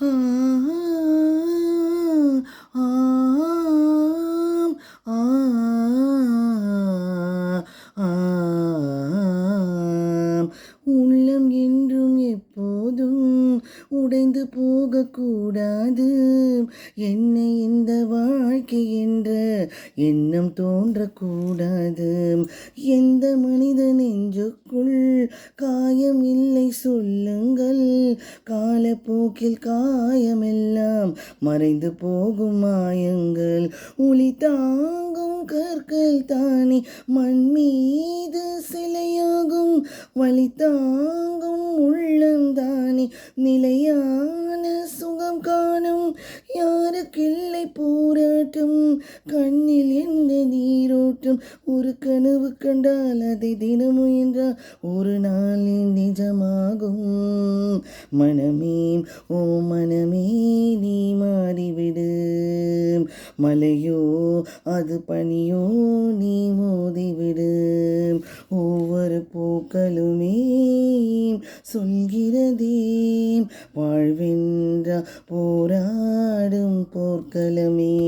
ஆம், ஆம், ஆம். உள்ளம் என்றும் எப்போதும் உடைந்து போகக்கூடாது. என்னை இந்த வாழ்க்கை என்ற எண்ணம் தோன்றக்கூடாது. எந்த மனித நெஞ்சுக்குள் காயம் இல்லை சொல்லுங்கள். காலப்போக்கில் காயமெல்லாம் மறைந்து போகும் மாயங்கள். ஒளி தாங்கும் கற்கள் தானே மண் மீது சிலையாகும். வழி தாங்கும் உள்ளந்தானே நிலையான சுகம் காணும். யாருக்கில்லை போராட்டம், கண்ணில் என்ன நீரோட்டம். ஒரு கனவு கண்டால் அதை தினம் முயன்றால் ஒரு நாளில் நிஜமாகும். மனமே ஓ மனமே நீ மாறிவிடு. மலையோ அது பனியோ நீ மோதிவிடு. ஒவ்வொரு பூக்களுமே சொல்கிறதே வாழ்வென்ற போராடும் போர்க்களமே.